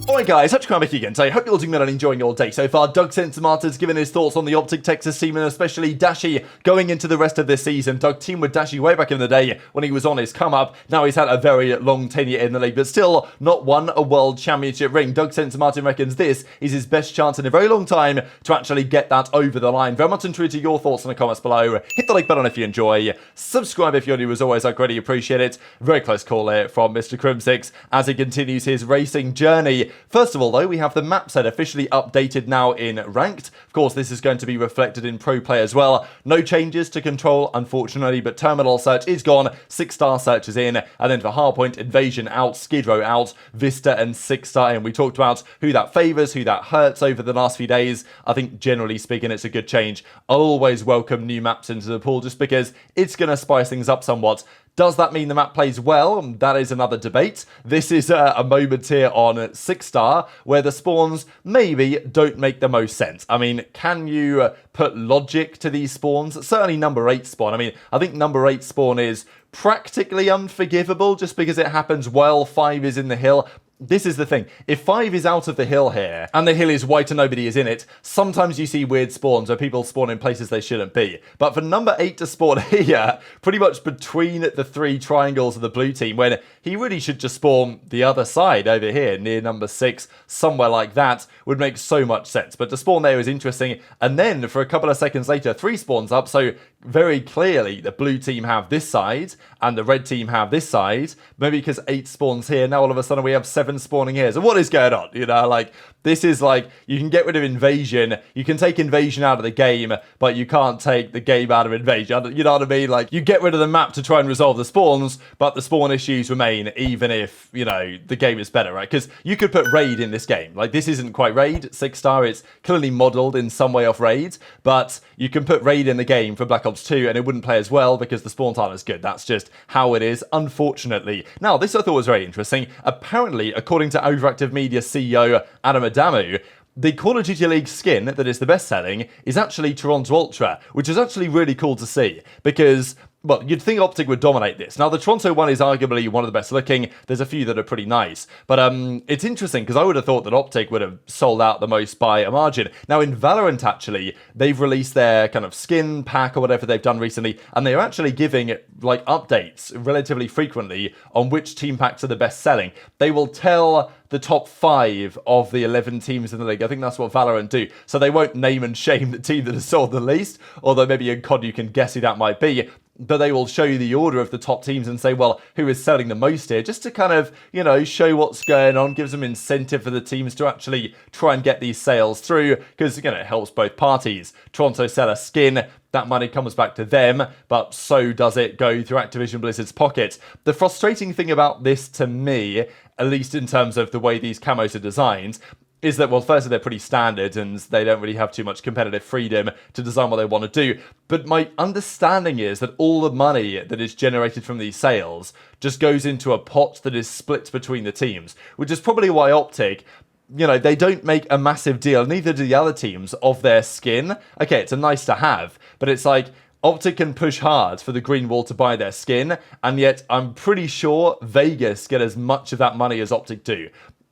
Alright guys, hope you're back again. So I hope you're all doing well and enjoying your day so far. Doug Sensor given his thoughts on the OpTic Texas team and especially Dashy going into the rest of this season. Doug teamed with Dashy way back in the day when he was on his come up. Now he's had a very long tenure in the league, but still not won a world championship ring. Doug Sensor reckons this is his best chance in a very long time to actually get that over the line. Very much intrigued to your thoughts in the comments below. Hit the like button if you enjoy. Subscribe if you're new as always, I greatly appreciate it. Very close call here from Mr. Crim6 as he continues his racing journey. First of all though, we have the map set officially updated now in Ranked. Of course, this is going to be reflected in Pro Play as well. No changes to Control, unfortunately, but Terminal Search is gone, 6-star search is in, and then for Hardpoint, Invasion out, Skid Row out, Vista and 6-star in. We talked about who that favours, who that hurts over the last few days. I think generally speaking, it's a good change. I'll always welcome new maps into the pool just because it's going to spice things up somewhat. Does that mean the map plays well? That is another debate. This is a moment here on 6-star where the spawns maybe don't make the most sense. I mean, can you put logic to these spawns? Certainly number 8 spawn. I mean, I think number 8 spawn is practically unforgivable just because it happens while 5 is in the hill. This is the thing, if 5 is out of the hill here, and the hill is white and nobody is in it, sometimes you see weird spawns where people spawn in places they shouldn't be. But for number 8 to spawn here, pretty much between the 3 triangles of the blue team, when he really should just spawn the other side over here, near number 6, somewhere like that, would make so much sense. But to spawn there is interesting, and then for a couple of seconds later, 3 spawns up, so very clearly the blue team have this side, and the red team have this side, maybe because 8 spawns here, now all of a sudden we have 7 spawning here. So what is going on? You know, like, this is like, you can get rid of Invasion, you can take Invasion out of the game, but you can't take the game out of Invasion. You know what I mean? Like, you get rid of the map to try and resolve the spawns, but the spawn issues remain even if, you know, the game is better, right? Because you could put Raid in this game. Like, this isn't quite Raid, 6-star, it's clearly modelled in some way off Raid, but you can put Raid in the game for Black Ops 2 and it wouldn't play as well because the spawns aren't as good. That's just how it is, unfortunately. Now, this I thought was very interesting. Apparently, according to Overactive Media CEO Adam Adamu, the Call of Duty League skin that is the best selling is actually Toronto Ultra, which is actually really cool to see because, well, you'd think OpTic would dominate this. Now, the Toronto one is arguably one of the best looking. There's a few that are pretty nice. But it's interesting because I would have thought that OpTic would have sold out the most by a margin. Now, in Valorant, actually, they've released their kind of skin pack or whatever they've done recently, and they're actually giving, like, updates relatively frequently on which team packs are the best selling. They will tell the top 5 of the 11 teams in the league. I think that's what Valorant do. So they won't name and shame the team that has sold the least, although maybe in COD you can guess who that might be. But they will show you the order of the top teams and say, well, who is selling the most here, just to kind of, you know, show what's going on, gives them incentive for the teams to actually try and get these sales through, because, you know, it helps both parties. Toronto sell a skin, that money comes back to them, but so does it go through Activision Blizzard's pockets. The frustrating thing about this to me, at least in terms of the way these camos are designed, is that, well, firstly, they're pretty standard and they don't really have too much competitive freedom to design what they want to do. But my understanding is that all the money that is generated from these sales just goes into a pot that is split between the teams, which is probably why OpTic, you know, they don't make a massive deal, neither do the other teams, of their skin. Okay, it's a nice to have, but it's like, OpTic can push hard for the green wall to buy their skin, and yet I'm pretty sure Vegas get as much of that money as OpTic do.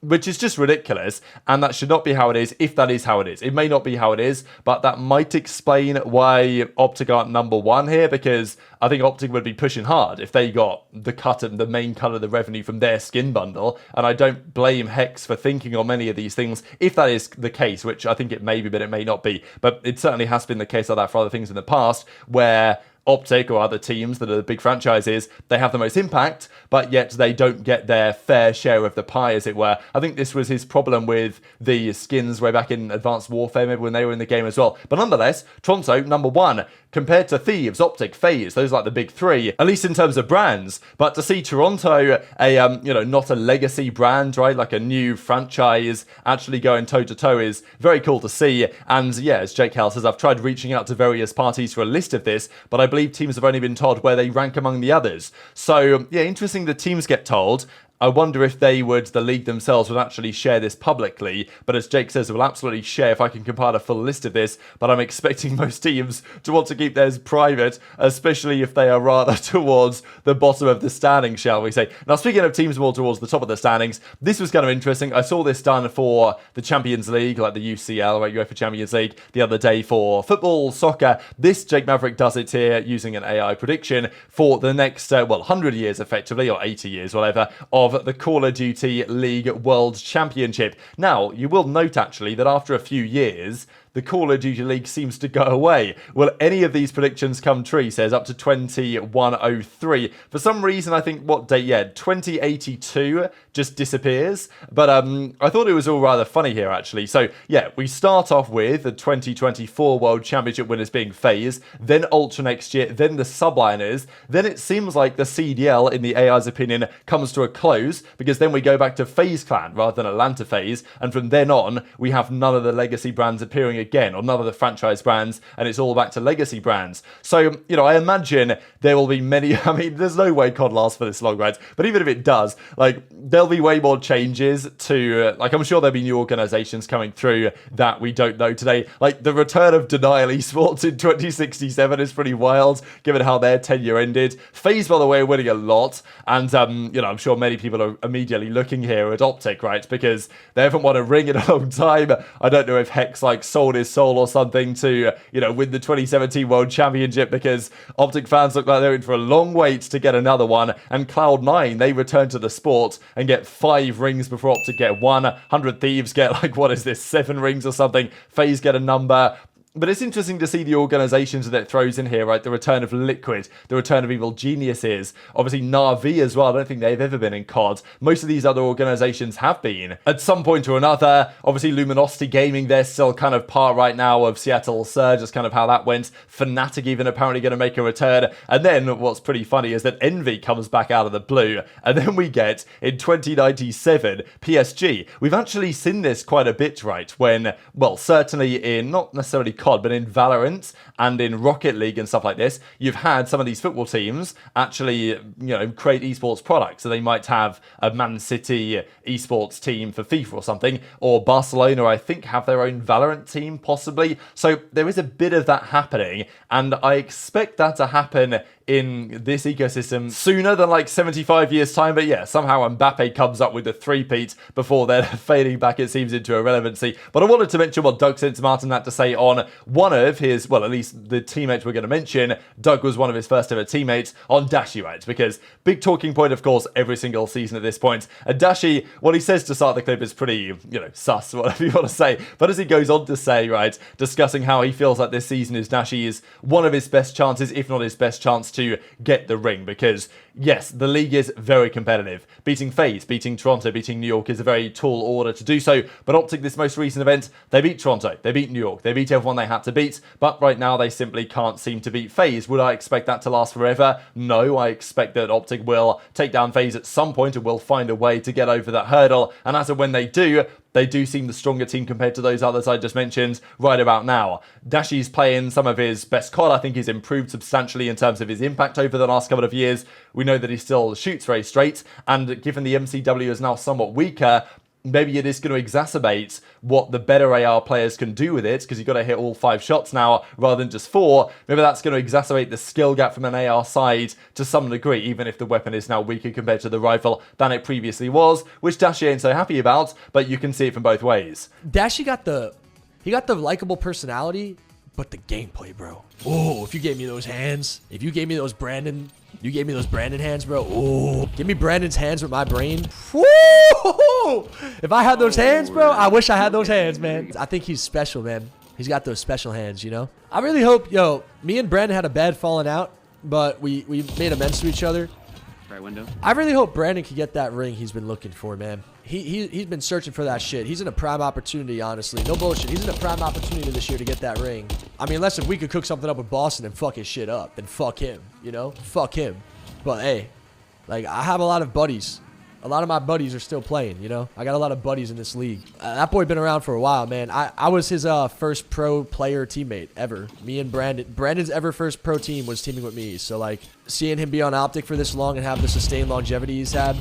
Which is just ridiculous, and that should not be how it is, if that is how it is. It may not be how it is, but that might explain why OpTic aren't number 1 here, because I think OpTic would be pushing hard if they got the cut and the main cut of the revenue from their skin bundle, and I don't blame Hex for thinking on many of these things, if that is the case, which I think it may be, but it may not be. But it certainly has been the case like that for other things in the past, where OpTic or other teams that are the big franchises, they have the most impact, but yet they don't get their fair share of the pie, as it were. I think this was his problem with the skins way back in Advanced Warfare, maybe when they were in the game as well. But nonetheless, Toronto, number 1, compared to Thieves, OpTic, FaZe, those are like the big 3, at least in terms of brands. But to see Toronto, you know, not a legacy brand, right, like a new franchise, actually going toe-to-toe is very cool to see. And yeah, as Jake Hell says, I've tried reaching out to various parties for a list of this, but I believe teams have only been told where they rank among the others. So yeah, interesting the teams get told. I wonder if they would, the league themselves, would actually share this publicly. But as Jake says, we'll absolutely share if I can compile a full list of this. But I'm expecting most teams to want to keep theirs private, especially if they are rather towards the bottom of the standings, shall we say. Now, speaking of teams more towards the top of the standings, this was kind of interesting. I saw this done for the Champions League, like the UCL, right, UEFA Champions League, the other day for football, soccer. This Jake Maverick does it here using an AI prediction for the next, 100 years effectively, or 80 years, whatever, of the Call of Duty League World Championship. Now, you will note actually that after a few years, the Call of Duty League seems to go away. Will any of these predictions come true? He says up to 2103. For some reason, I think, what date? Yeah, 2082 just disappears. But I thought it was all rather funny here, actually. So, yeah, we start off with the 2024 World Championship winners being FaZe, then Ultra next year, then the Subliners. Then it seems like the CDL, in the AI's opinion, comes to a close, because then we go back to FaZe Clan rather than Atlanta FaZe. And from then on, we have none of the legacy brands appearing again, or none of the franchise brands, and it's all back to legacy brands. So, you know, I imagine there will be many, I mean, there's no way COD lasts for this long, right? But even if it does, like, there'll be way more changes to, like, I'm sure there'll be new organizations coming through that we don't know today. Like, the return of Denial Esports in 2067 is pretty wild, given how their tenure ended. FaZe, by the way, are winning a lot, and, you know, I'm sure many people are immediately looking here at OpTic, right? Because they haven't won a ring in a long time. I don't know if Hex, like, sold his soul or something to, you know, win the 2017 World Championship, because OpTic fans look like they're in for a long wait to get another one. And Cloud9, they return to the sport and get 5 rings before OpTic get 1. 100 Thieves get, like, what is this, 7 rings or something. FaZe get a number. But it's interesting to see the organizations that it throws in here, right? The return of Liquid, the return of Evil Geniuses, obviously Na'Vi as well. I don't think they've ever been in COD. Most of these other organizations have been at some point or another. Obviously Luminosity Gaming, they're still kind of part right now of Seattle Surge. That's kind of how that went. Fnatic even apparently going to make a return. And then what's pretty funny is that Envy comes back out of the blue. And then we get, in 2097, PSG. We've actually seen this quite a bit, right? When, well, certainly in, not necessarily COD, but in Valorant and in Rocket League and stuff like this, you've had some of these football teams actually, you know, create esports products. So they might have a Man City esports team for FIFA or something, or Barcelona, I think, have their own Valorant team, possibly. So there is a bit of that happening, and I expect that to happen in this ecosystem sooner than like 75 years time. But yeah, somehow Mbappe comes up with a three-peat before they're fading back, it seems, into irrelevancy. But I wanted to mention what Doug Martin had to say on one of his, well, at least the teammates we're going to mention. Doug was one of his first ever teammates on Dashy, right? Because big talking point, of course, every single season at this point. And Dashy, what he says to start the clip is pretty, you know, sus, whatever you want to say. But as he goes on to say, right, discussing how he feels like this season is Dashy is one of his best chances, if not his best chance to get the ring, because yes, the league is very competitive. Beating FaZe, beating Toronto, beating New York is a very tall order to do so. But OpTic, this most recent event, they beat Toronto, they beat New York, they beat everyone they had to beat, but right now they simply can't seem to beat FaZe. Would I expect that to last forever? No, I expect that OpTic will take down FaZe at some point and will find a way to get over that hurdle. And as of when they do seem the stronger team compared to those others I just mentioned right about now. Dashy's playing some of his best COD. I think he's improved substantially in terms of his impact over the last couple of years. We know that he still shoots very straight, and given the MCW is now somewhat weaker, maybe it is going to exacerbate what the better AR players can do with it, because you've got to hit all 5 shots now rather than just 4. Maybe that's going to exacerbate the skill gap from an AR side to some degree, even if the weapon is now weaker compared to the rifle than it previously was, which Dashy ain't so happy about, but you can see it from both ways. Dashy got the likable personality, but the gameplay, bro. Oh, if you gave me those hands, if you gave me those Brandon hands, bro. Oh, give me Brandon's hands with my brain. Woo! If I had those hands, bro, I wish I had those hands, man. I think he's special, man. He's got those special hands, you know? I really hope, me and Brandon had a bad falling out, but we made amends to each other. Right window. I really hope Brandon can get that ring he's been looking for, man. He's been searching for that shit. He's in a prime opportunity, honestly. No bullshit. He's in a prime opportunity this year to get that ring. I mean, unless if we could cook something up with Boston and fuck his shit up, then fuck him, you know? Fuck him. But hey, like, I have a lot of buddies. A lot of my buddies are still playing, you know? I got a lot of buddies in this league. That boy been around for a while, man. I was his first pro player teammate ever. Me and Brandon. Brandon's ever first pro team was teaming with me. So, like, seeing him be on OpTic for this long and have the sustained longevity he's had,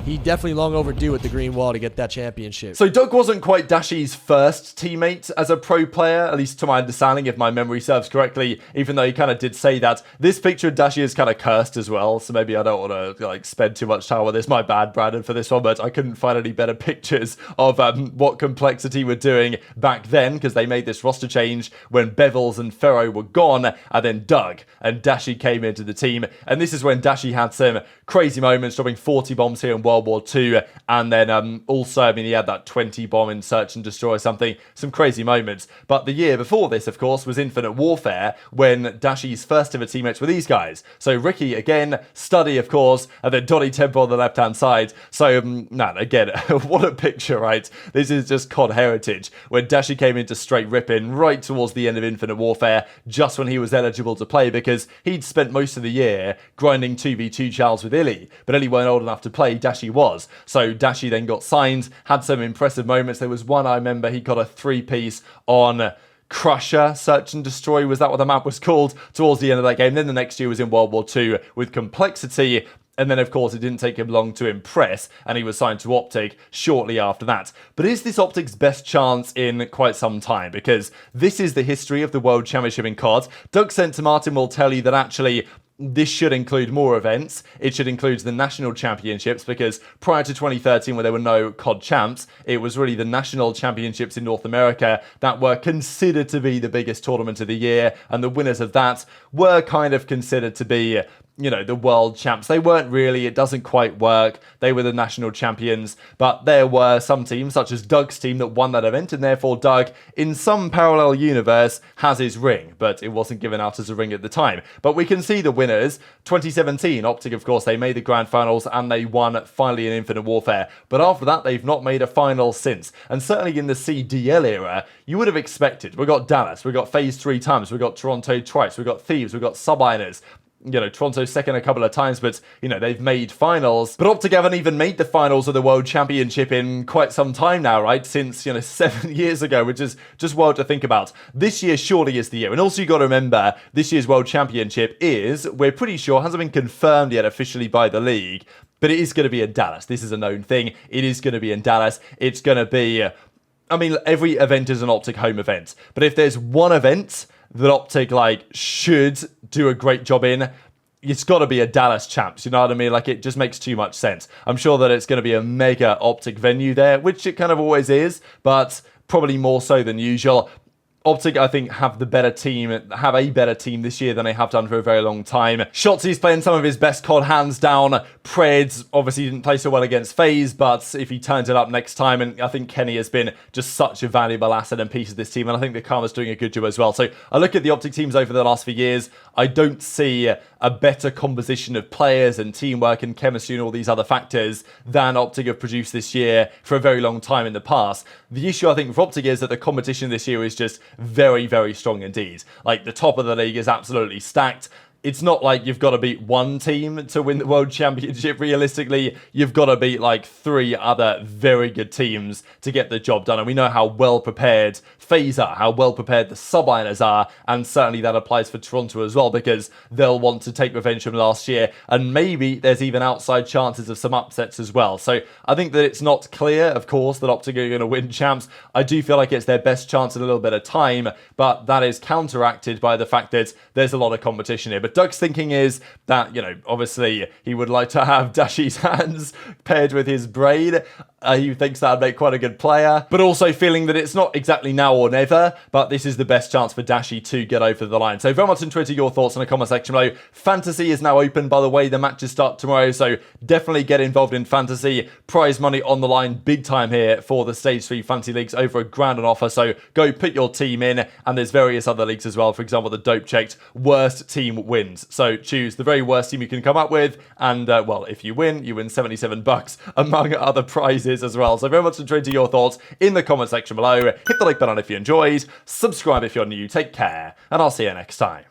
he definitely long overdue at the green wall to get that championship. So Doug wasn't quite Dashy's first teammate as a pro player, at least to my understanding, if my memory serves correctly, even though he kind of did say that. This picture of Dashy is kind of cursed as well, so maybe I don't want to like spend too much time on this. My bad, Brandon, for this one, but I couldn't find any better pictures of what Complexity were doing back then, because they made this roster change when Bevels and Ferro were gone, and then Doug and Dashy came into the team. And this is when Dashy had some crazy moments, dropping 40 bombs here in World War II, and then also, I mean, he had that 20 bomb in Search and Destroy something, some crazy moments. But the year before this, of course, was Infinite Warfare, when Dashy's first ever teammates were these guys. So Ricky, again, Study, of course, and then Donny Temple on the left-hand side. So, man, again, what a picture, right? This is just COD heritage, when Dashy came into straight ripping right towards the end of Infinite Warfare, just when he was eligible to play, because he'd spent most of the year grinding 2v2 chals with Illy, but Illy weren't old enough to play, Dashy was. So Dashy then got signed, had some impressive moments. There was one, I remember, he got a 3-piece on Crusher, Search and Destroy, was that what the map was called, towards the end of that game. Then the next year was in World War II with Complexity, and then, of course, it didn't take him long to impress, and he was signed to OpTic shortly after that. But is this OpTic's best chance in quite some time? Because this is the history of the World Championship in COD. Doug Sensor Martin will tell you that actually this should include more events. It should include the national championships, because prior to 2013, where there were no COD champs, it was really the national championships in North America that were considered to be the biggest tournament of the year, and the winners of that were kind of considered to be, you know, the world champs. They weren't really, it doesn't quite work. They were the national champions, but there were some teams, such as Doug's team, that won that event, and therefore Doug, in some parallel universe, has his ring, but it wasn't given out as a ring at the time. But we can see the winners. 2017, OpTic, of course, they made the grand finals, and they won finally in Infinite Warfare. But after that, they've not made a final since. And certainly in the CDL era, you would have expected. We got Dallas, we got FaZe 3 times, we got Toronto twice, we got Thieves, we got Subliners. You know, Toronto second a couple of times, but, you know, they've made finals. But OpTic haven't even made the finals of the World Championship in quite some time now, right? Since, you know, 7 years ago, which is just wild to think about. This year surely is the year. And also you got to remember, this year's World Championship is, we're pretty sure, hasn't been confirmed yet officially by the league, but it is going to be in Dallas. This is a known thing. It is going to be in Dallas. It's going to be, I mean, every event is an OpTic home event. But if there's one event that OpTic, like, should do a great job in, it's got to be a Dallas Champs, you know what I mean? Like, it just makes too much sense. I'm sure that it's going to be a mega OpTic venue there, which it kind of always is, but probably more so than usual. OpTic, I think, have a better team this year than they have done for a very long time. Shotzzy's playing some of his best COD, hands down. Preds obviously didn't play so well against FaZe, but if he turns it up next time, and I think Kenny has been just such a valuable asset and piece of this team, and I think the Camos doing a good job as well. So I look at the OpTic teams over the last few years, I don't see a better composition of players and teamwork and chemistry and all these other factors than OpTic have produced this year for a very long time in the past. The issue, I think, for OpTic is that the competition this year is just very, very strong indeed. Like, the top of the league is absolutely stacked. It's not like you've got to beat one team to win the World Championship. Realistically, you've got to beat like 3 other very good teams to get the job done. And we know how well prepared FaZe are, how well prepared the Subliners are, and certainly that applies for Toronto as well, because they'll want to take revenge from last year, and maybe there's even outside chances of some upsets as well. So I think that it's not clear, of course, that OpTic are going to win champs. I do feel like it's their best chance in a little bit of time, but that is counteracted by the fact that there's a lot of competition here. But Doug's thinking is that, you know, obviously he would like to have Dashy's hands paired with his brain. He thinks that would make quite a good player, but also feeling that it's not exactly now or never, but this is the best chance for Dashy to get over the line. So very much on Twitter, your thoughts in the comment section below. Fantasy is now open, by the way. The matches start tomorrow, so definitely get involved in Fantasy. Prize money on the line, big time here for the Stage 3 Fantasy Leagues, over $1,000 on offer, so go put your team in, and there's various other leagues as well. For example, the Dope Checked worst team wins. So choose the very worst team you can come up with, and well, if you win $77 among other prizes as well. So very much enjoyed your thoughts in the comment section below. Hit the like button if you enjoyed, subscribe if you're new, take care, and I'll see you next time.